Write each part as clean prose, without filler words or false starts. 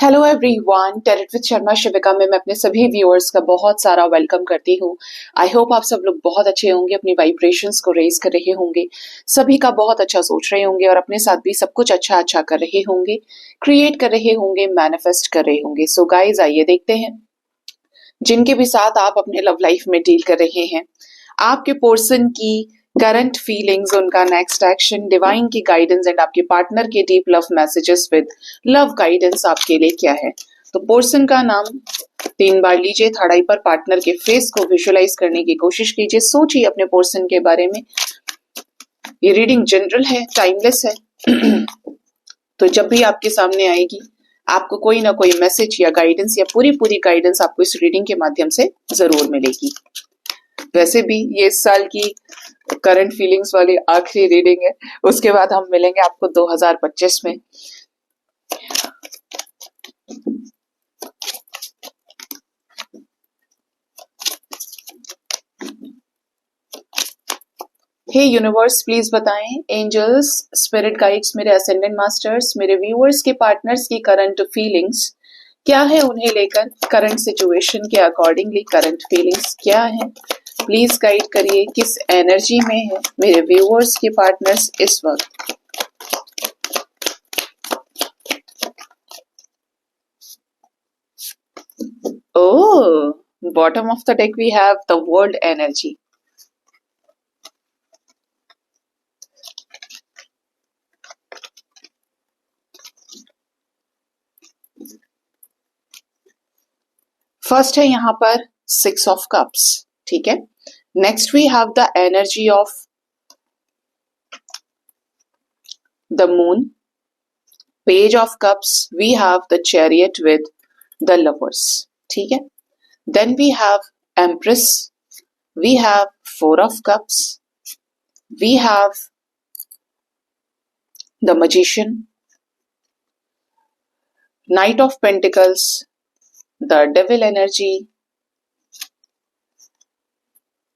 Hello everyone, tarot with Sharma Shivika में मैं अपने सभी व्यूअर्स का बहुत सारा वेलकम करती हूँ। आई होप आप सब लोग बहुत अच्छे होंगे, अपनी वाइब्रेशंस को रेज कर रहे होंगे, सभी का बहुत अच्छा सोच रहे होंगे और अपने साथ भी सब कुछ अच्छा अच्छा कर रहे होंगे, क्रिएट कर रहे होंगे, मैनिफेस्ट कर रहे होंगे। सो गाइज, आइए देखते हैं जिनके भी साथ आप अपने लव लाइफ में डील कर रहे हैं, आपके पर्सन की करंट फीलिंग्स, उनका नेक्स्ट एक्शन, डिवाइन की गाइडेंस एंड आपके पार्टनर के deep love messages with love guidance आपके लिए क्या है। तो पर्सन का नाम 3 बार लीजिए, थर्ड आई पर पार्टनर के फेस को विजुअलाइज करने की कोशिश कीजिए, सोचिए अपने पर्सन के बारे में। ये रीडिंग जनरल है, टाइमलेस है तो जब भी आपके सामने आएगी आपको कोई ना कोई मैसेज या गाइडेंस या पूरी गाइडेंस आपको इस रीडिंग के माध्यम से जरूर मिलेगी। वैसे भी ये इस साल की करंट फीलिंग्स वाली आखिरी रीडिंग है, उसके बाद हम मिलेंगे आपको 2025 में। हे यूनिवर्स, प्लीज बताएं, एंजल्स, स्पिरिट गाइड्स, मेरे असेंडेंट मास्टर्स, मेरे व्यूअर्स के पार्टनर्स की करंट फीलिंग्स क्या है, उन्हें लेकर करंट सिचुएशन के अकॉर्डिंगली करंट फीलिंग्स क्या है। प्लीज गाइड करिए, किस एनर्जी में है मेरे व्यूअर्स के पार्टनर्स इस वक्त। Oh, bottom of the deck we have the world energy. First है यहाँ पर 6 ऑफ कप्स, ठीक है। Next we have the energy of the moon, page of cups, we have the chariot with the lovers, ठीक है। Then we have empress, we have 4 of cups, we have the magician, knight of pentacles, the devil energy,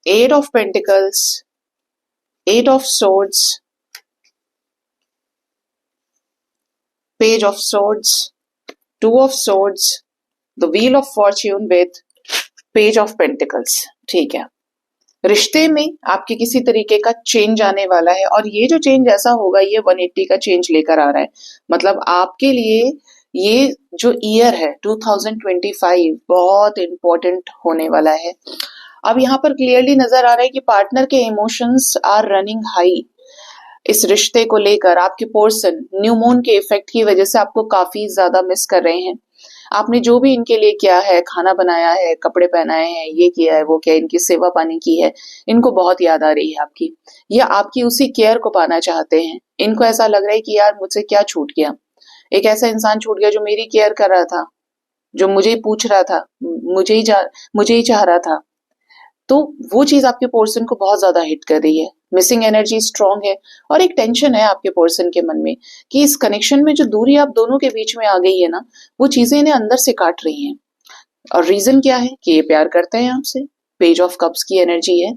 8 of pentacles, 8 of swords, page of swords, 2 of swords, the wheel of fortune with page of pentacles, ठीक है। रिश्ते में आपके किसी तरीके का change आने वाला है और ये जो चेंज ऐसा होगा, ये 180 का चेंज लेकर आ रहा है। मतलब आपके लिए ये जो ईयर है 2025 बहुत इंपॉर्टेंट होने वाला है। अब यहाँ पर क्लियरली नजर आ रहा है कि पार्टनर के इमोशंस आर रनिंग हाई। इस रिश्ते को लेकर आपके पर्सन न्यू मून के इफेक्ट की वजह से आपको काफी ज्यादा मिस कर रहे हैं। आपने जो भी इनके लिए किया है, खाना बनाया है, कपड़े पहनाए हैं, ये किया है, वो किया, इनकी सेवा पानी की है, इनको बहुत याद आ रही है आपकी, या आपकी उसी केयर को पाना चाहते हैं। इनको ऐसा लग रहा है कि यार मुझसे क्या छूट गया, एक ऐसा इंसान छूट गया जो मेरी केयर कर रहा था, जो मुझे ही पूछ रहा था, मुझे ही चाह रहा था। तो वो चीज आपके पर्सन को बहुत ज्यादा हिट कर रही है। मिसिंग एनर्जी स्ट्रांग है और एक टेंशन है आपके पर्सन के मन में कि इस कनेक्शन में जो दूरी आप दोनों के बीच में आ गई है ना, वो चीजें इन्हें अंदर से काट रही हैं। और रीजन क्या है कि ये प्यार करते हैं आपसे। पेज ऑफ कप्स की एनर्जी है,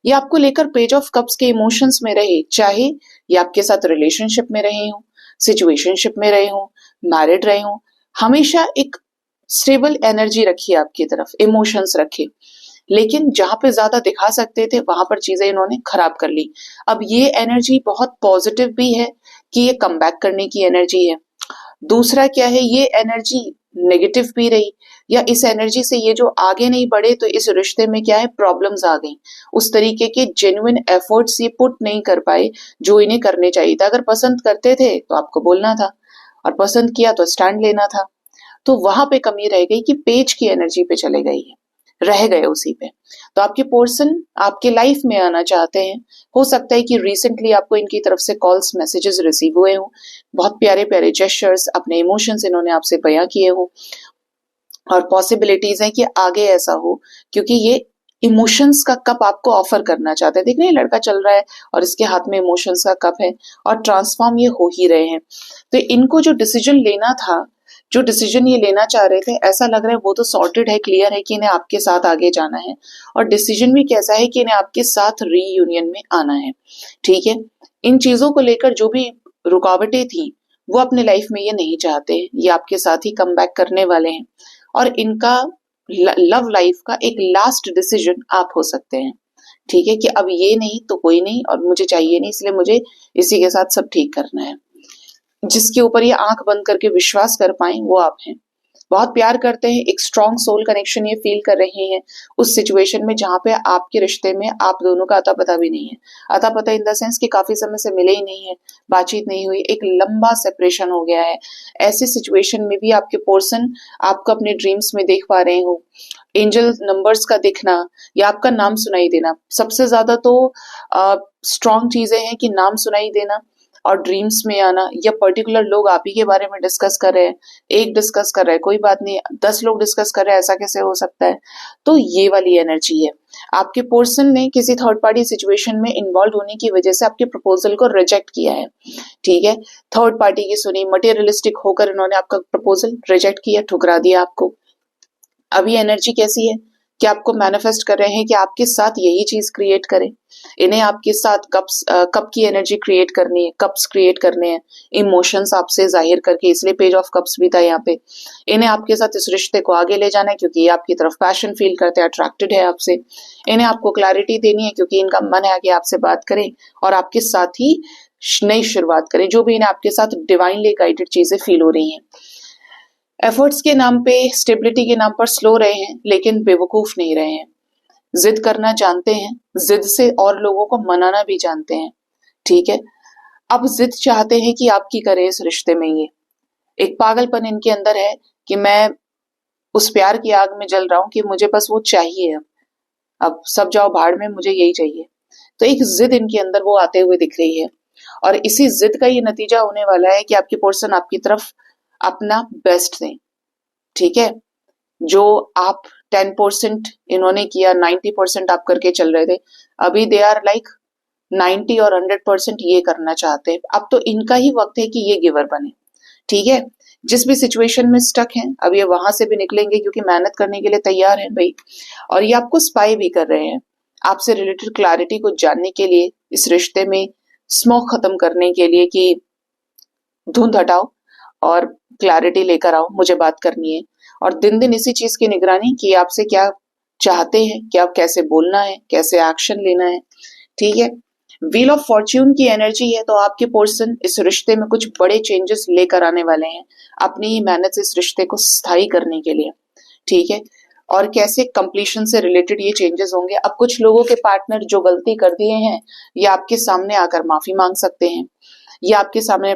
ये आपको लेकर पेज ऑफ कप्स के इमोशंस में रहे, चाहे ये आपके साथ रिलेशनशिप में रहे हो, सिचुएशनशिप में रहे हो, मैरिड रहे हो, हमेशा एक स्टेबल एनर्जी रखी आपकी तरफ, इमोशंस रखे। लेकिन जहां पे ज्यादा दिखा सकते थे वहां पर चीजें इन्होंने खराब कर ली। अब ये एनर्जी बहुत पॉजिटिव भी है कि ये कम बैक करने की एनर्जी है। दूसरा क्या है, ये एनर्जी नेगेटिव भी रही, या इस एनर्जी से ये जो आगे नहीं बढ़े तो इस रिश्ते में क्या है, प्रॉब्लम्स आ गई। उस तरीके के जेन्युइन एफर्ट्स ये पुट नहीं कर पाए जो इन्हें करने चाहिए था। अगर पसंद करते थे तो आपको बोलना था, और पसंद किया तो स्टैंड लेना था। तो वहां पे कमी रह गई कि पेज की एनर्जी पे चले गई है, रह गए उसी पे। तो आपके पर्सन आपके लाइफ में आना चाहते हैं। हो सकता है कि रिसेंटली आपको इनकी तरफ से कॉल्स, मैसेजेस रिसीव हुए हों, बहुत प्यारे प्यारे जेस्चर्स, अपने इमोशंस इन्होंने आपसे बयां किए हों, और पॉसिबिलिटीज है कि आगे ऐसा हो, क्योंकि ये इमोशंस का कप आपको ऑफर करना चाहते हैं। देख रहे हैं, लड़का चल रहा है और इसके हाथ में इमोशंस का कप है और ट्रांसफॉर्म ये हो ही रहे हैं। तो इनको जो डिसीजन लेना था, जो डिसीजन ये लेना चाह रहे थे, ऐसा लग रहा है वो तो सॉर्टेड है, क्लियर है कि इन्हें आपके साथ आगे जाना है, और डिसीजन भी कैसा है कि इन्हें आपके साथ रीयूनियन में आना है, ठीक है। इन चीजों को लेकर जो भी रुकावटें थी वो अपने लाइफ में ये नहीं चाहते, ये आपके साथ ही कम बैक करने वाले हैं और इनका लव लाइफ का एक लास्ट डिसीजन आप हो सकते हैं। ठीक है, कि अब ये नहीं तो कोई नहीं और मुझे चाहिए नहीं, इसलिए मुझे इसी के साथ सब ठीक करना है। जिसके ऊपर ये आंख बंद करके विश्वास कर पाए वो आप हैं। बहुत प्यार करते हैं, एक स्ट्रॉन्ग सोल कनेक्शन ये फील कर रहे हैं उस सिचुएशन में जहां पे आपके रिश्ते में आप दोनों का अता पता भी नहीं है। अता पता इन द सेंस कि काफी समय से मिले ही नहीं है, बातचीत नहीं हुई, एक लंबा सेपरेशन हो गया है। ऐसे सिचुएशन में भी आपके पर्सन आपको अपने ड्रीम्स में देख पा रहे हो, एंजल नंबर्स का दिखना या आपका नाम सुनाई देना। सबसे ज्यादा तो स्ट्रॉन्ग चीजें हैं कि नाम सुनाई देना और ड्रीम्स में आना, या पर्टिकुलर लोग आप ही के बारे में डिस्कस कर रहे हैं। एक डिस्कस कर रहा है कोई बात नहीं, 10 लोग डिस्कस कर रहे हैं, ऐसा कैसे हो सकता है। तो ये वाली एनर्जी है। आपके पर्सन ने किसी थर्ड पार्टी सिचुएशन में इन्वॉल्व होने की वजह से आपके प्रपोजल को रिजेक्ट किया है। ठीक है, थर्ड पार्टी की सुनी, मटेरियलिस्टिक होकर इन्होंने आपका प्रपोजल रिजेक्ट किया, ठुकरा दिया आपको। अभी एनर्जी कैसी है कि आपको मैनिफेस्ट कर रहे हैं कि आपके साथ यही चीज क्रिएट करें। इन्हें आपके साथ कप की एनर्जी क्रिएट करनी है, कप्स क्रिएट करने हैं, इमोशंस आपसे जाहिर करके, इसलिए पेज ऑफ कप्स भी था यहाँ पे। इन्हें आपके साथ इस रिश्ते को आगे ले जाना है क्योंकि ये आपकी तरफ पैशन फील करते हैं, अट्रैक्टेड है आपसे। इन्हें आपको क्लैरिटी देनी है क्योंकि इनका मन है कि आपसे बात करें और आपके साथ ही नई शुरुआत करें, जो भी इन्हें आपके साथ डिवाइनली गाइडेड चीजें फील हो रही हैं। एफर्ट्स के नाम पे, स्टेबिलिटी के नाम पर स्लो रहे हैं लेकिन बेवकूफ नहीं रहे हैं। जिद करना जानते हैं, जिद से और लोगों को मनाना भी जानते हैं। ठीक है, अब जिद चाहते हैं कि आपकी करे इस रिश्ते में। ये एक पागलपन इनके अंदर है कि मैं उस प्यार की आग में जल रहा हूं कि मुझे बस वो चाहिए, अब सब जाओ भाड़ में, मुझे यही चाहिए। तो एक जिद इनके अंदर वो आते हुए दिख रही है और इसी जिद का ये नतीजा होने वाला है कि आपके पर्सन आपकी तरफ अपना बेस्ट दें। ठीक है, जो आप 10% इन्होंने किया, 90% आप करके चल रहे थे, अभी दे आर लाइक 90 और 100% ये करना चाहते हैं। अब तो इनका ही वक्त है कि ये गिवर बने। ठीक है, जिस भी सिचुएशन में स्टक हैं अब ये वहां से भी निकलेंगे क्योंकि मेहनत करने के लिए तैयार हैं भाई। और ये आपको स्पाई भी कर रहे हैं, आपसे रिलेटेड क्लैरिटी को जानने के लिए, इस रिश्ते में स्मोक खत्म करने के लिए कि धुंध हटाओ और क्लैरिटी लेकर आओ, मुझे बात करनी है। और दिन दिन इसी चीज की निगरानी कि आपसे क्या चाहते हैं, क्या कैसे बोलना है, कैसे एक्शन लेना है। ठीक है, व्हील ऑफ फॉर्च्यून की एनर्जी है तो आपके पर्सन इस रिश्ते में कुछ बड़े चेंजेस लेकर आने वाले हैं अपनी ही मेहनत से इस रिश्ते को स्थायी करने के लिए। ठीक है, और कैसे कंप्लीशन से रिलेटेड ये चेंजेस होंगे। अब कुछ लोगों के पार्टनर जो गलती कर दिए हैं ये आपके सामने आकर माफी मांग सकते हैं, ये आपके सामने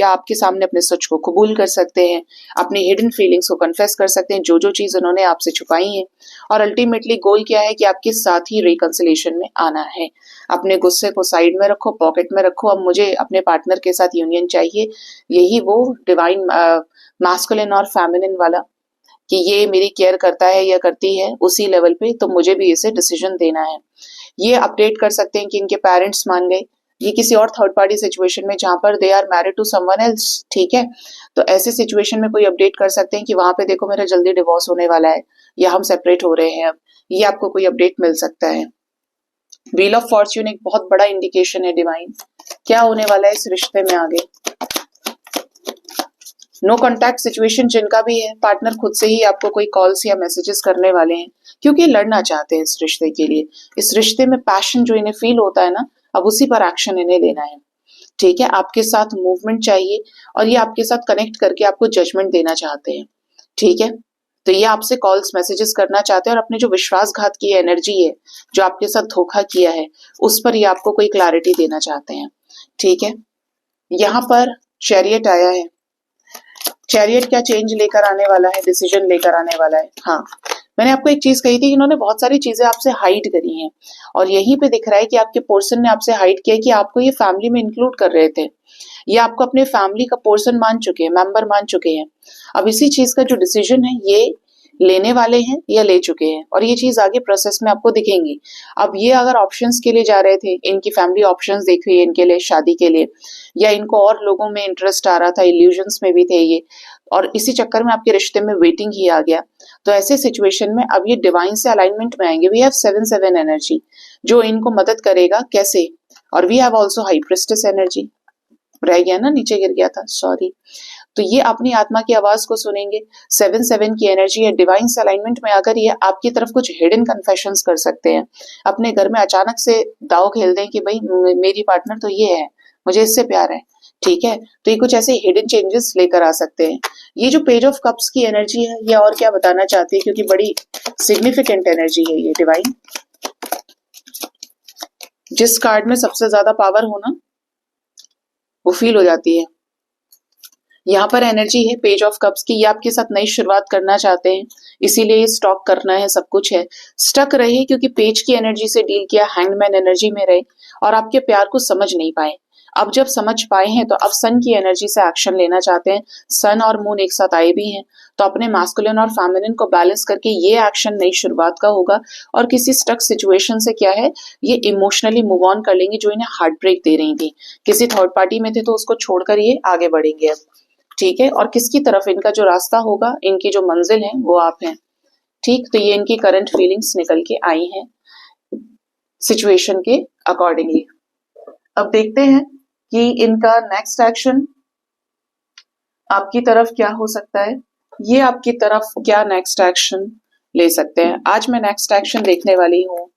आपके सामने अपने सच को कबूल कर सकते हैं, अपनी हिडन फीलिंग्स को कन्फेस कर सकते हैं, जो जो चीज उन्होंने आपसे छुपाई है। और अल्टीमेटली गोल क्या है कि आपके साथ ही रिकंसिलिएशन में आना है। अपने गुस्से को साइड में रखो, पॉकेट में रखो, अब मुझे अपने पार्टनर के साथ यूनियन चाहिए। यही वो डिवाइन मास्कुलिन और फेमिनिन वाला कि ये मेरी केयर करता है या करती है उसी लेवल पे, तो मुझे भी इसे डिसीजन देना है। ये अपडेट कर सकते हैं कि इनके पेरेंट्स मान गए, ये किसी और थर्ड पार्टी सिचुएशन में जहां पर they are married to someone else. ठीक है, तो ऐसे सिचुएशन में कोई अपडेट कर सकते हैं कि वहां पे देखो मेरा जल्दी डिवोर्स होने वाला है या हम सेपरेट हो रहे हैं, अब ये आपको कोई अपडेट मिल सकता है। व्हील ऑफ फॉर्च्यून एक बहुत बड़ा इंडिकेशन है डिवाइन, क्या होने वाला है इस रिश्ते में आगे। नो कॉन्टैक्ट सिचुएशन जिनका भी है, पार्टनर खुद से ही आपको कोई कॉल्स या मैसेजेस करने वाले हैं क्योंकि लड़ना चाहते हैं इस रिश्ते के लिए। इस रिश्ते में पैशन जो इन्हें फील होता है ना, अब उसी पर एक्शन इन्हें लेना है। ठीक है, आपके साथ मूवमेंट चाहिए और ये आपके साथ कनेक्ट करके आपको जजमेंट देना चाहते हैं। ठीक है, तो ये आपसे कॉल्स मैसेजेस करना चाहते हैं और अपने जो विश्वासघात की एनर्जी है, जो आपके साथ धोखा किया है, उस पर ये आपको कोई क्लैरिटी देना चाहते हैं। ठीक है, यहाँ पर चैरियट आया है। चैरियट क्या चेंज लेकर आने वाला है, डिसीजन लेकर आने वाला है। हाँ, मैंने आपको एक चीज कही थी, इन्होंने बहुत सारी चीजें आपसे हाइड करी हैं और यहीं पे दिख रहा है कि आपके पर्सन ने आपसे हाइड किया कि आपको ये फैमिली में इंक्लूड कर रहे थे, ये आपको अपने फैमिली का पर्सन मान चुके हैं, मेंबर मान चुके हैं। अब इसी चीज का जो डिसीजन है ये लेने वाले हैं या ले चुके हैं और ये चीज आगे प्रोसेस में आपको दिखेंगी। अब ये अगर ऑप्शंस के लिए जा रहे थे, इनकी फैमिली ऑप्शंस देख रही है इनके लिए शादी के लिए, या इनको और लोगों में इंटरेस्ट आ रहा था, इल्यूजन्स में भी थे ये, और इसी चक्कर में आपके रिश्ते में वेटिंग ही आ गया। तो ऐसे सिचुएशन में अब ये डिवाइन से अलाइनमेंट में आएंगे। वी हैव 7-7 एनर्जी जो इनको मदद करेगा कैसे, और we have also high priestess energy. रह गया ना, नीचे गिर गया था, सॉरी। तो ये अपनी आत्मा की आवाज को सुनेंगे। 7-7 की एनर्जी है, डिवाइन से अलाइनमेंट में आकर ये आपकी तरफ कुछ हिडन कन्फेशंस कर सकते हैं। अपने घर में अचानक से दाव खेल दें कि भाई मेरी पार्टनर तो ये है, मुझे इससे प्यार है, ठीक है। तो ये कुछ ऐसे हिडन चेंजेस लेकर आ सकते हैं। ये जो पेज ऑफ कप्स की एनर्जी है, ये और क्या बताना चाहती है, क्योंकि बड़ी सिग्निफिकेंट एनर्जी है ये डिवाइन। जिस कार्ड में सबसे ज्यादा पावर होना वो फील हो जाती है। यहाँ पर एनर्जी है पेज ऑफ कप्स की, ये आपके साथ नई शुरुआत करना चाहते हैं, इसीलिए स्टॉक करना है, सब कुछ है। स्टक रहे क्योंकि पेज की एनर्जी से डील किया, हैंगमैन एनर्जी में रहे और आपके प्यार को समझ नहीं पाए। अब जब समझ पाए हैं तो अब सन की एनर्जी से एक्शन लेना चाहते हैं। सन और मून एक साथ आए भी हैं, तो अपने मैस्कुलिन और फेमिनिन को बैलेंस करके ये एक्शन नई शुरुआत का होगा। और किसी स्टक सिचुएशन से क्या है, ये इमोशनली मूव ऑन कर लेंगे जो इन्हें हार्ट ब्रेक दे रही थी। किसी थर्ड पार्टी में थे तो उसको छोड़कर ये आगे बढ़ेंगे अब, ठीक है। और किसकी तरफ इनका जो रास्ता होगा, इनकी जो मंजिल है वो आप हैं, ठीक। तो ये इनकी करंट फीलिंग्स निकल के आई हैं सिचुएशन के अकॉर्डिंगली। अब देखते हैं कि इनका नेक्स्ट एक्शन आपकी तरफ क्या हो सकता है, ये आपकी तरफ क्या नेक्स्ट एक्शन ले सकते हैं। आज मैं नेक्स्ट एक्शन देखने वाली हूँ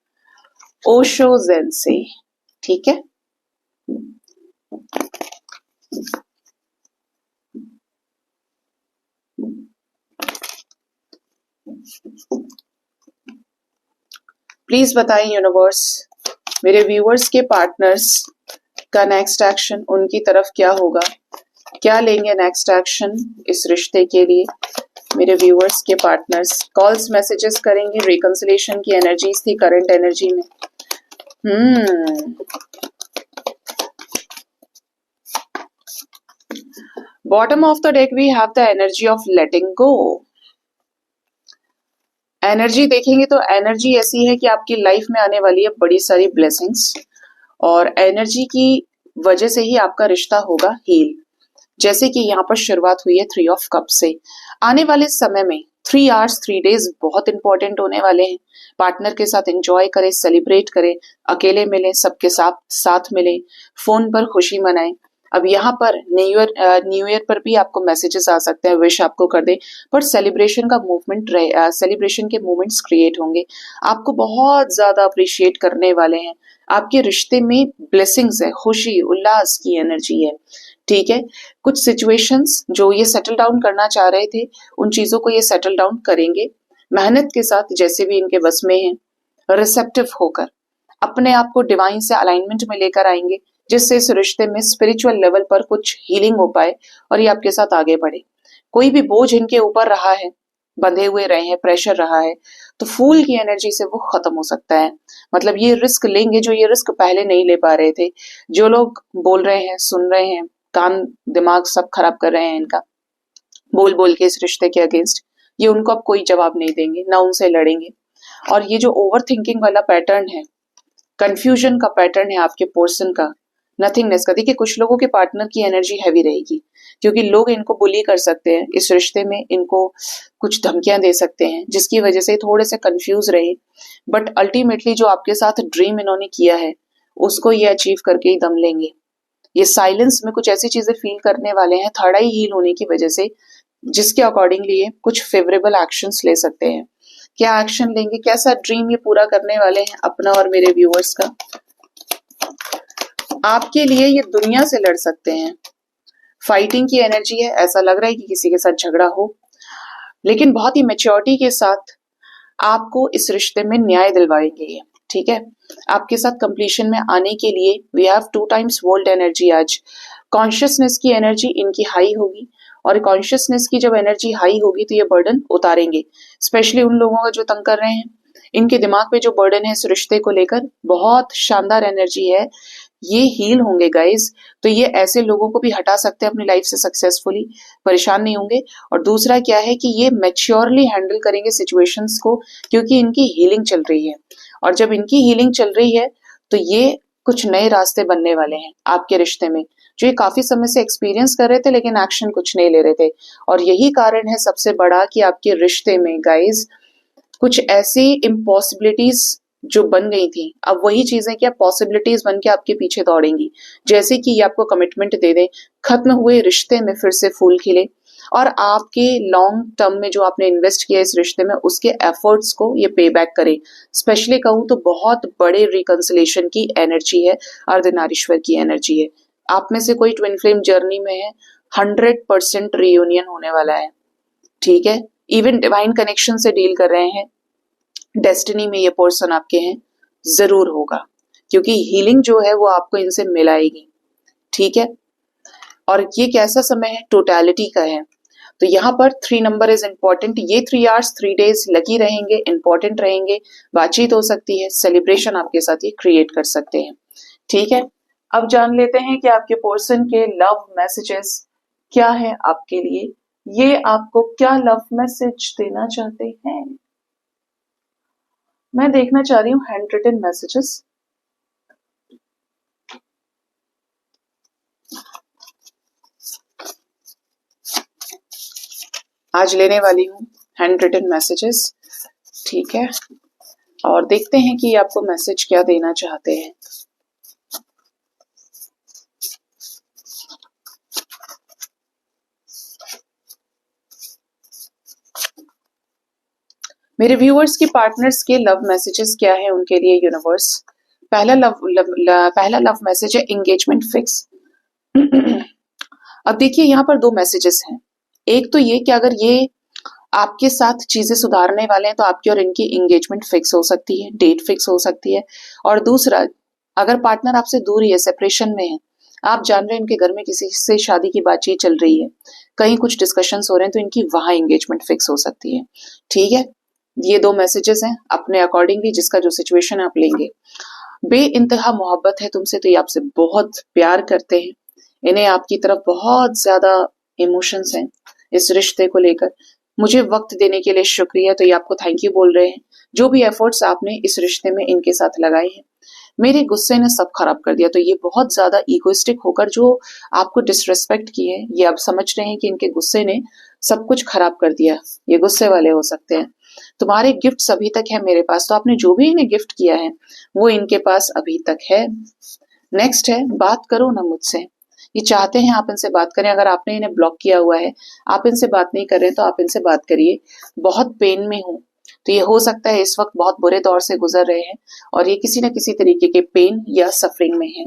ओशो ज़ेन से, ठीक है। प्लीज बताएं यूनिवर्स, मेरे व्यूअर्स के पार्टनर्स का नेक्स्ट एक्शन उनकी तरफ क्या होगा, क्या लेंगे नेक्स्ट एक्शन इस रिश्ते के लिए। मेरे व्यूअर्स के पार्टनर्स कॉल्स मैसेजेस करेंगे, रिकंसिलेशन की एनर्जीज थी करंट एनर्जी में। Bottom of the deck we have the energy of letting go. Energy देखेंगे तो एनर्जी ऐसी है कि आपकी लाइफ में आने वाली है बड़ी सारी ब्लेसिंग्स, और एनर्जी की वजह से ही आपका रिश्ता होगा हील। जैसे कि यहाँ पर शुरुआत हुई है 3 ऑफ कप से। आने वाले समय में 3 आवर्स 3 डेज बहुत इंपॉर्टेंट होने वाले हैं। पार्टनर के साथ एंजॉय करें, सेलिब्रेट करें, अकेले मिलें, सबके साथ मिलें, फोन पर खुशी मनाएं। अब यहाँ पर न्यू ईयर पर भी आपको मैसेजेस आ सकते हैं, विश आपको कर दे, पर सेलिब्रेशन का मूवमेंट रहे, सेलिब्रेशन के मूवमेंट्स क्रिएट होंगे। आपको बहुत ज्यादा अप्रिशिएट करने वाले हैं। आपके रिश्ते में ब्लेसिंग्स है, खुशी उल्लास की एनर्जी है, ठीक है। कुछ सिचुएशंस जो ये सेटल डाउन करना चाह रहे थे, उन चीजों को ये सेटल डाउन करेंगे मेहनत के साथ, जैसे भी इनके बस में है। रिसेप्टिव होकर अपने आप को डिवाइन से अलाइनमेंट में लेकर आएंगे, जिससे इस रिश्ते में स्पिरिचुअल लेवल पर कुछ हीलिंग हो पाए और ये आपके साथ आगे बढ़े। कोई भी बोझ इनके ऊपर रहा है, बंधे हुए रहे हैं, प्रेशर रहा है, तो फूल की एनर्जी से वो खत्म हो सकता है। मतलब ये रिस्क लेंगे जो ये रिस्क पहले नहीं ले पा रहे थे। जो लोग बोल रहे हैं, सुन रहे हैं, कान दिमाग सब खराब कर रहे हैं इनका, बोल बोल के इस रिश्ते के अगेंस्ट, ये उनको अब कोई जवाब नहीं देंगे, ना उनसे लड़ेंगे। और ये जो ओवर थिंकिंग वाला पैटर्न है, कंफ्यूजन का पैटर्न है आपके पर्सन का, नथिंगनेस का, देखिए कुछ लोगों के पार्टनर की एनर्जी हैवी रहेगी, क्योंकि लोग इनको बुली कर सकते हैं इस रिश्ते में, इनको कुछ धमकियां दे सकते हैं, जिसकी वजह से थोड़े से कंफ्यूज रहे। बट अल्टीमेटली जो आपके साथ ड्रीम इन्होंने किया है, उसको ये अचीव करके ही दम लेंगे। ये साइलेंस में कुछ ऐसी चीजें फील करने वाले हैं थर्ड आई हील होने की वजह से, जिसके अकॉर्डिंगली ये कुछ फेवरेबल एक्शंस ले सकते हैं। क्या एक्शन लेंगे, कैसा ड्रीम ये पूरा करने वाले हैं अपना और मेरे व्यूअर्स का। आपके लिए ये दुनिया से लड़ सकते हैं, फाइटिंग की एनर्जी है, ऐसा लग रहा है कि किसी के साथ झगड़ा हो, लेकिन बहुत ही मेच्योरिटी के साथ आपको इस रिश्ते में न्याय दिलवाएंगे ये, ठीक है। आपके साथ कंप्लीशन में आने के लिए we have 2 times world energy. आज कॉन्शियसनेस की एनर्जी इनकी हाई होगी, और कॉन्शियसनेस की जब एनर्जी हाई होगी तो ये बर्डन उतारेंगे, स्पेशली उन लोगों का जो तंग कर रहे हैं। इनके दिमाग पे जो बर्डन है इस रिश्ते को लेकर, बहुत शानदार एनर्जी है, ये हील होंगे गाइज। तो ये ऐसे लोगों को भी हटा सकते हैं अपनी लाइफ से सक्सेसफुली, परेशान नहीं होंगे। और दूसरा क्या है कि ये मैच्योरली हैंडल करेंगे सिचुएशंस को, क्योंकि इनकी हीलिंग चल रही है। और जब इनकी हीलिंग चल रही है तो ये कुछ नए रास्ते बनने वाले हैं आपके रिश्ते में, जो ये काफी समय से एक्सपीरियंस कर रहे थे लेकिन एक्शन कुछ नहीं ले रहे थे। और यही कारण है सबसे बड़ा कि आपके रिश्ते में गाइज कुछ ऐसी इम्पॉसिबिलिटीज जो बन गई थी, अब वही चीजें क्या पॉसिबिलिटीज बन के आपके पीछे दौड़ेंगी। जैसे कि ये आपको कमिटमेंट दे दें, खत्म हुए रिश्ते में फिर से फूल खिले, और आपके लॉन्ग टर्म में जो आपने इन्वेस्ट किया इस रिश्ते में उसके एफर्ट्स को ये पे बैक करे। स्पेशली कहूँ तो बहुत बड़े रिकंसिलेशन की एनर्जी है, अर्धनारीश्वर की एनर्जी है। आप में से कोई ट्विन फ्लेम जर्नी में है, 100% रियूनियन होने वाला है, ठीक है। इवन डिवाइन कनेक्शन से डील कर रहे हैं, डेस्टिनी में ये पर्सन आपके हैं, जरूर होगा, क्योंकि हीलिंग जो है वो आपको इनसे मिलाएगी, ठीक है। और ये कैसा समय है, टोटलिटी का है। तो यहाँ पर 3 नंबर इज इंपॉर्टेंट। ये 3 आवर्स 3 डेज लगी रहेंगे, इंपॉर्टेंट रहेंगे, बातचीत हो सकती है, सेलिब्रेशन आपके साथ ये क्रिएट कर सकते हैं, ठीक है। अब जान लेते हैं कि आपके पर्सन के लव मैसेजेस क्या है आपके लिए, ये आपको क्या लव मैसेज देना चाहते हैं। मैं देखना चाह रही हूँ हैंड रिटन मैसेजेस। आज लेने वाली हूँ हैंड रिटन मैसेजेस, ठीक है, और देखते हैं कि आपको मैसेज क्या देना चाहते हैं। मेरे व्यूअर्स के पार्टनर्स के लव मैसेजेस क्या है उनके लिए यूनिवर्स। पहला लव मैसेज है एंगेजमेंट फिक्स। अब देखिए यहाँ पर 2 मैसेजेस हैं। एक तो ये कि अगर ये आपके साथ चीजें सुधारने वाले हैं तो आपकी और इनकी एंगेजमेंट फिक्स हो सकती है, डेट फिक्स हो सकती है। और दूसरा, अगर पार्टनर आपसे दूर ही है, सेपरेशन में है, आप जान रहे हैं इनके घर में किसी से शादी की बातचीत चल रही है, कहीं कुछ डिस्कशंस हो रहे हैं, तो इनकी वहां एंगेजमेंट फिक्स हो सकती है, ठीक है। ये 2 मैसेजेस हैं, अपने अकॉर्डिंगली जिसका जो सिचुएशन आप लेंगे। बे इंतहा मोहब्बत है तुमसे, तो ये आपसे बहुत प्यार करते हैं, इन्हें आपकी तरफ बहुत ज्यादा इमोशंस हैं इस रिश्ते को लेकर। मुझे वक्त देने के लिए शुक्रिया, तो ये आपको थैंक यू बोल रहे हैं। जो भी एफर्ट्स आपने इस रिश्ते में इनके साथ लगाए हैं, मेरे गुस्से ने सब खराब कर दिया। तो ये बहुत ज्यादा इगोइस्टिक होकर जो आपको डिसरेस्पेक्ट की है, ये आप समझ रहे हैं कि इनके गुस्से ने सब कुछ खराब कर दिया, ये गुस्से वाले हो सकते हैं। तुम्हारे गिफ्ट अभी तक है मेरे पास, तो आपने जो भी इन्हें गिफ्ट किया है वो इनके पास अभी तक है। नेक्स्ट है, बात करो ना मुझसे। ये चाहते हैं आप इनसे बात करें। अगर आपने इन्हें ब्लॉक किया हुआ है, आप इनसे बात नहीं कर रहे, तो आप इनसे बात करिए। बहुत पेन में हूं, तो ये हो सकता है इस वक्त बहुत बुरे दौर से गुजर रहे हैं और ये किसी न किसी तरीके के पेन या सफरिंग में है।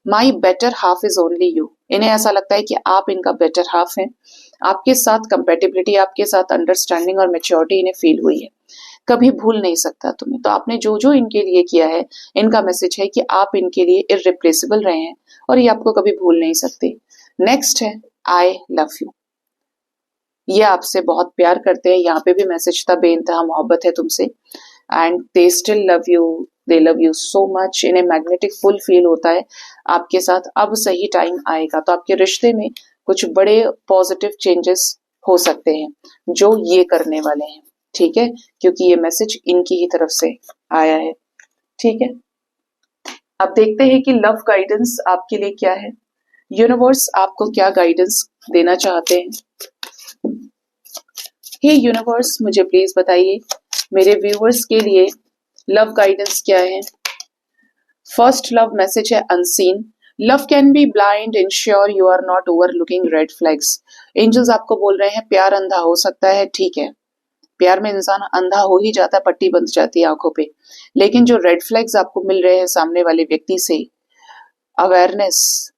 माई better half is only you. इन्हें ऐसा लगता है कि आप इनका बेटर हाफ हैं। आपके साथ कंपेटिबिलिटी, आपके साथ अंडरस्टैंडिंग और मेच्योरिटी इन्हें फील हुई है। कभी भूल नहीं सकता तुम्हें। तो आपने जो जो इनके लिए किया है, इनका मैसेज है कि आप इनके लिए इररिप्लेसेबल रहे हैं और ये आपको कभी भूल नहीं सकते। नेक्स्ट है, आई लव यू। ये आपसे बहुत प्यार करते हैं। यहाँ पे भी मैसेज था, बेइंतहा मोहब्बत है तुमसे, and they still love you, they love you so much. इन्हें मैग्नेटिक पुल फील होता है आपके साथ। अब सही टाइम आएगा, तो आपके रिश्ते में कुछ बड़े पॉजिटिव चेंजेस हो सकते हैं जो ये करने वाले हैं, ठीक है, क्योंकि ये मैसेज इनकी ही तरफ से आया है, ठीक है। अब देखते हैं कि लव गाइडेंस आपके लिए क्या है, यूनिवर्स आपको क्या गाइडेंस देना चाहते हैं। हे यूनिवर्स, मुझे प्लीज बताइए मेरे व्यूअर्स के लिए लव गाइडेंस क्या है। फर्स्ट लव मैसेज है unseen. Love can be blind, ensure you are not overlooking red flags. Angels आपको बोल रहे हैं प्यार अंधा हो सकता है, ठीक है, प्यार में इंसान अंधा हो ही जाता है, पट्टी बंध जाती है आंखों पे, लेकिन जो रेड फ्लैग्स आपको मिल रहे हैं सामने वाले व्यक्ति से, अवेयरनेस,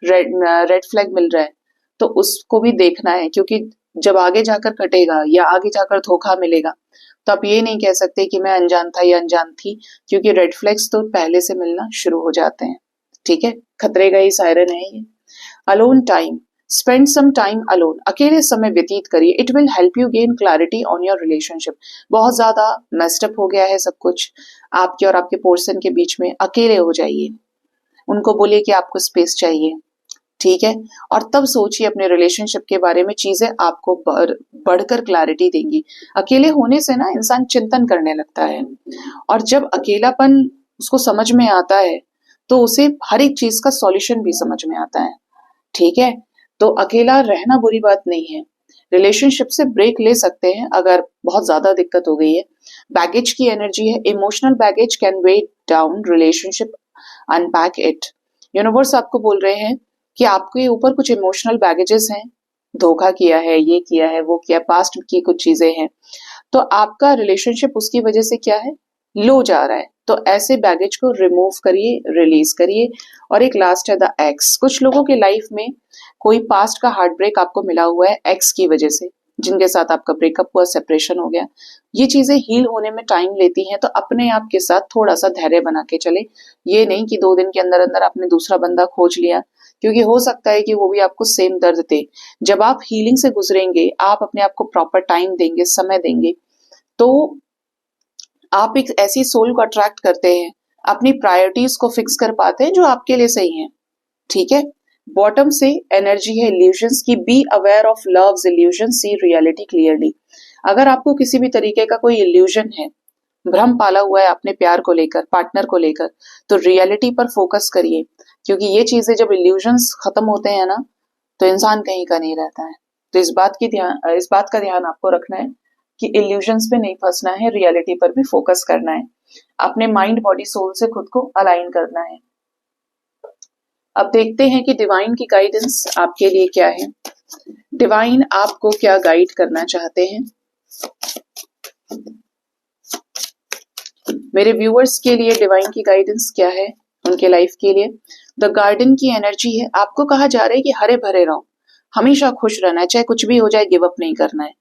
रेड फ्लैग मिल रहा है, तो उसको भी देखना है, क्योंकि जब आगे जाकर कटेगा या आगे जाकर धोखा मिलेगा, तो आप ये नहीं कह सकते कि मैं अनजान था या अनजान थी, क्योंकि रेड फ्लैग्स तो पहले से मिलना शुरू हो जाते हैं, ठीक है। खतरे का ही सायरन है ये। Alone time, spend some time alone, अकेले समय व्यतीत करिए। It will help you gain clarity on your relationship. बहुत ज्यादा मेस्टअप हो गया है सब कुछ आपके और आपके पर्सन के बीच में, अकेले हो जाइए, उनको बोलिए कि आपको स्पेस चाहिए, ठीक है, और तब सोचिए अपने रिलेशनशिप के बारे में, चीजें आपको बढ़कर क्लैरिटी देंगी। अकेले होने से ना इंसान चिंतन करने लगता है, और जब अकेलापन उसको समझ में आता है तो उसे हर एक चीज का सॉल्यूशन भी समझ में आता है, ठीक है। तो अकेला रहना बुरी बात नहीं है, रिलेशनशिप से ब्रेक ले सकते हैं अगर बहुत ज्यादा दिक्कत हो गई है। बैगेज की एनर्जी है, emotional baggage can weigh down relationship, unpack it. Universe आपको बोल रहे हैं कि आपके ऊपर कुछ इमोशनल बैगेजेस हैं, धोखा किया है, ये किया है, वो किया, पास्ट की कुछ चीजें हैं, तो आपका रिलेशनशिप उसकी वजह से क्या है, लो जा रहा है। तो ऐसे बैगेज को रिमूव करिए, रिलीज करिए। और एक लास्ट है द एक्स। कुछ लोगों के लाइफ में कोई पास्ट का हार्ट ब्रेक आपको मिला हुआ है एक्स की वजह से, जिनके साथ आपका ब्रेकअप हुआ, सेपरेशन हो गया। ये चीजें हील होने में टाइम लेती हैं, तो अपने आप के साथ थोड़ा सा धैर्य बना के चले। ये नहीं कि 2 दिन के अंदर अंदर आपने दूसरा बंदा खोज लिया, क्योंकि हो सकता है कि वो भी आपको सेम दर्द दे। जब आप हीलिंग से गुजरेंगे, आप अपने आप को प्रॉपर टाइम देंगे, समय देंगे, तो आप एक ऐसी सोल को अट्रैक्ट करते हैं, अपनी प्रायोरिटीज को फिक्स कर पाते हैं जो आपके लिए सही है। ठीक है। बॉटम से एनर्जी है इल्यूजन्स की। Be aware of love's illusion, see reality clearly. अगर आपको किसी भी तरीके का कोई इल्यूजन है, भ्रम पाला हुआ है अपने प्यार को लेकर, पार्टनर को लेकर, तो रियलिटी पर फोकस करिए, क्योंकि ये चीजें जब इल्यूजन्स खत्म होते हैं ना, तो इंसान कहीं का नहीं रहता है। तो इस बात का ध्यान आपको रखना है कि इल्यूजन्स पे नहीं फंसना है, रियलिटी पर भी फोकस करना है, अपने माइंड बॉडी सोल से खुद को अलाइन करना है। अब देखते हैं कि डिवाइन की गाइडेंस आपके लिए क्या है। डिवाइन आपको क्या गाइड करना चाहते हैं मेरे व्यूअर्स के लिए? डिवाइन की गाइडेंस क्या है उनके लाइफ के लिए? द गार्डन की एनर्जी है। आपको कहा जा रहा है कि हरे भरे रहो, हमेशा खुश रहना है, चाहे कुछ भी हो जाए, गिव अप नहीं करना है।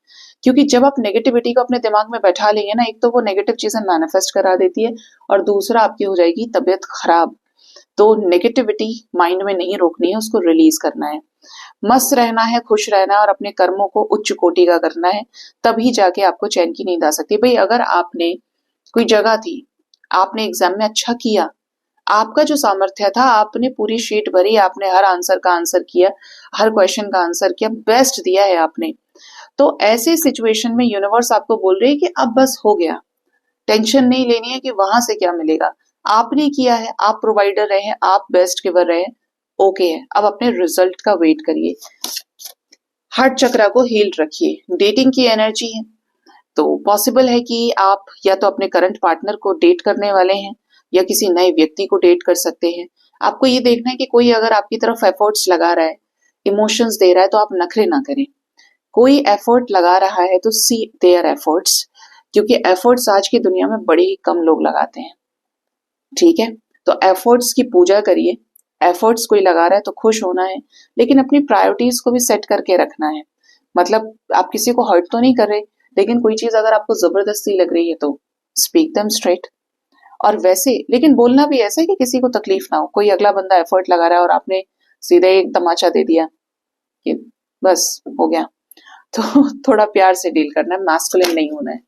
क्योंकि जब आप नेगेटिविटी को अपने दिमाग में बैठा लेंगे ना, एक तो वो नेगेटिव चीजें मैनिफेस्ट करा देती है, और दूसरा आपकी हो जाएगी तबीयत खराब। तो नेगेटिविटी माइंड में नहीं रोकनी है, उसको रिलीज करना है। मस्त रहना है, खुश रहना है, और अपने कर्मों को उच्च कोटि का करना है, तभी जाके आपको चैन की नींद आ सकती है। भाई अगर आपने कोई जगह थी, आपने एग्जाम में अच्छा किया, आपका जो सामर्थ्य था, आपने पूरी शीट भरी, आपने हर आंसर का आंसर किया, हर क्वेश्चन का आंसर किया, बेस्ट दिया है आपने, तो ऐसे सिचुएशन में यूनिवर्स आपको बोल रही है कि अब बस हो गया, टेंशन नहीं लेनी है कि वहां से क्या मिलेगा। आपने किया है, आप प्रोवाइडर रहे हैं, आप बेस्ट गिवर रहे हैं, ओके है। अब अपने रिजल्ट का वेट करिए, हार्ट चक्रा को हील रखिए। डेटिंग की एनर्जी है, तो पॉसिबल है कि आप या तो अपने करंट पार्टनर को डेट करने वाले हैं, या किसी नए व्यक्ति को डेट कर सकते हैं। आपको ये देखना है कि कोई अगर आपकी तरफ एफर्ट्स लगा रहा है, इमोशंस दे रहा है, तो आप नखरे ना करें। कोई एफर्ट लगा रहा है तो सी देयर एफर्ट्स, क्योंकि एफर्ट्स आज की दुनिया में बड़े ही कम लोग लगाते हैं। ठीक है, तो एफर्ट्स की पूजा करिए। एफर्ट्स कोई लगा रहा है तो खुश होना है, लेकिन अपनी प्रायोरिटीज को भी सेट करके रखना है। मतलब आप किसी को हर्ट तो नहीं कर रहे, लेकिन कोई चीज अगर आपको जबरदस्ती लग रही है तो स्पीक देम स्ट्रेट। और वैसे लेकिन बोलना भी ऐसे कि किसी को तकलीफ ना हो। कोई अगला बंदा एफर्ट लगा रहा है और आपने सीधे एक तमाचा दे दिया कि बस हो गया, तो थोड़ा प्यार से डील करना है, मैस्कुलिन नहीं होना है।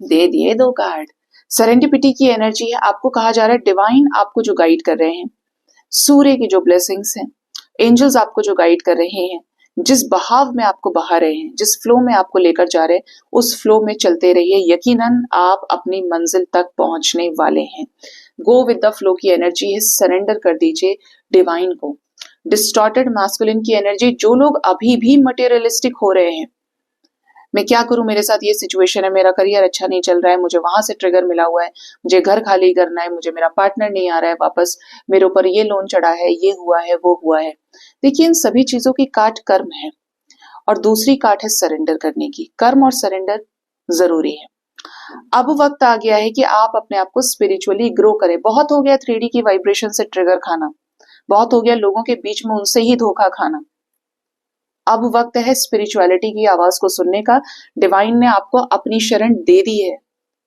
दे दिए 2 कार्ड। सेरेंडिपिटी की एनर्जी है। आपको कहा जा रहा है डिवाइन आपको जो गाइड कर रहे हैं, सूर्य की जो ब्लेसिंग्स हैं, एंजल्स आपको जो गाइड कर रहे हैं, जिस बहाव में आपको बहा रहे हैं, जिस फ्लो में आपको लेकर जा रहे हैं, उस फ्लो में चलते रहिए। यकीनन आप अपनी मंजिल तक पहुंचने वाले हैं। गो विद द फ्लो की एनर्जी है। सरेंडर कर दीजिए डिवाइन को। डिस्टॉर्टेड मैस्कुलिन की एनर्जी, जो लोग अभी भी मटेरियलिस्टिक हो रहे हैं, मैं क्या करूं, मेरे साथ ये सिचुएशन है, मेरा करियर अच्छा नहीं चल रहा है, मुझे वहां से ट्रिगर मिला हुआ है, मुझे घर खाली करना है, मुझे मेरा पार्टनर नहीं आ रहा है वापस, मेरे ऊपर ये लोन चढ़ा है, ये हुआ है, वो हुआ है। देखिए इन सभी चीजों की काट कर्म है, और दूसरी काट है सरेंडर करने की। कर्म और सरेंडर जरूरी है। अब वक्त आ गया है कि आप अपने आप को स्पिरिचुअली ग्रो करें। बहुत हो गया 3D की वाइब्रेशन से ट्रिगर खाना, बहुत हो गया लोगों के बीच में उनसे ही धोखा खाना। अब वक्त है स्पिरिचुअलिटी की आवाज को सुनने का। डिवाइन ने आपको अपनी शरण दे दी है,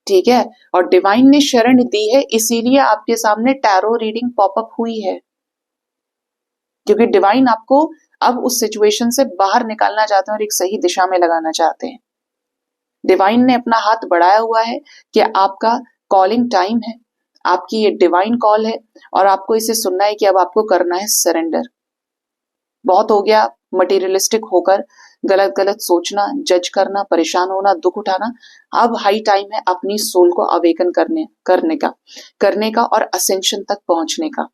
ठीक है, और डिवाइन ने शरण दी है, इसीलिए आपके सामने टैरो रीडिंग पॉपअप हुई है, क्योंकि डिवाइन आपको अब उस सिचुएशन से बाहर निकालना चाहते हैं और एक सही दिशा में लगाना चाहते हैं। डिवाइन ने अपना हाथ बढ़ाया हुआ है कि आपका कॉलिंग टाइम है, आपकी ये डिवाइन कॉल है, और आपको इसे सुनना है कि अब आपको करना है सरेंडर। बहुत हो गया मटेरियलिस्टिक होकर गलत गलत सोचना, जज करना, परेशान होना, दुख उठाना। अब हाई टाइम है अपनी सोल को अवेकन करने का और असेंशन तक पहुंचने का।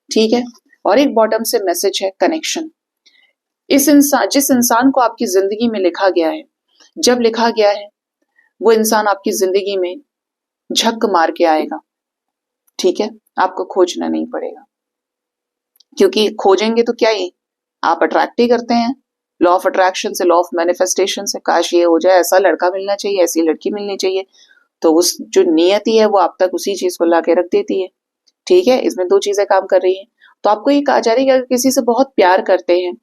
ठीक है, और एक बॉटम से मैसेज है कनेक्शन। जिस इंसान को आपकी जिंदगी में लिखा गया है, जब लिखा गया है, वो इंसान आपकी जिंदगी में झक मार के आएगा। ठीक है, आपको खोजना नहीं पड़ेगा, क्योंकि खोजेंगे तो क्या ही, आप अट्रैक्ट ही करते हैं। लॉ ऑफ अट्रैक्शन से, लॉ ऑफ मैनिफेस्टेशन से, काश ये हो जाए, ऐसा लड़का मिलना चाहिए, ऐसी लड़की मिलनी चाहिए, तो उस जो नियति है वो आप तक उसी चीज को लाके रख देती है। ठीक है, इसमें दो चीजें काम कर रही हैं। तो आपको ये कहा जा रही है कि अगर किसी से बहुत प्यार करते हैं,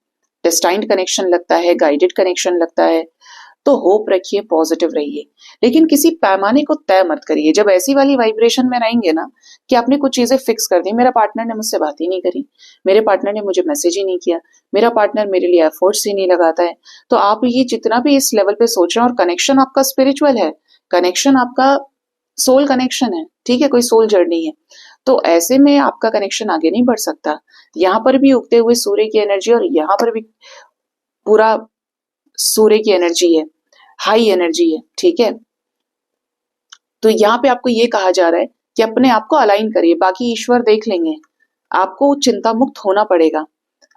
डेस्टाइन्ड कनेक्शन लगता है, गाइडेड कनेक्शन लगता है, तो होप रखिए, पॉजिटिव रहिए, लेकिन किसी पैमाने को तय मत करिए। जब ऐसी वाली वाइब्रेशन में रहेंगे ना कि आपने कुछ चीजें फिक्स कर दी, मेरा पार्टनर ने मुझसे बात ही नहीं करी, मेरे पार्टनर ने मुझे मैसेज ही नहीं किया, मेरा पार्टनर मेरे लिए एफर्ट्स ही नहीं लगाता है, तो आप ये जितना भी इस लेवल पे सोच रहे हैं, और कनेक्शन आपका स्पिरिचुअल है, कनेक्शन आपका सोल कनेक्शन है, ठीक है, कोई सोल जर्नी है, तो ऐसे में आपका कनेक्शन आगे नहीं बढ़ सकता। यहाँ पर भी उगते हुए सूर्य की एनर्जी और यहाँ पर भी पूरा सूर्य की एनर्जी है, हाई एनर्जी है। ठीक है, तो यहाँ पे आपको ये कहा जा रहा है कि अपने आप को अलाइन करिए, बाकी ईश्वर देख लेंगे, आपको चिंता मुक्त होना पड़ेगा।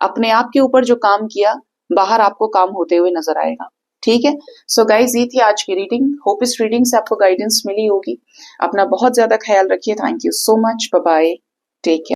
अपने आप के ऊपर जो काम किया, बाहर आपको काम होते हुए नजर आएगा। ठीक है, सो गाइज, ये थी आज की रीडिंग। होप इस रीडिंग से आपको गाइडेंस मिली होगी। अपना बहुत ज्यादा ख्याल रखिए। Thank you so much, bye bye, take care.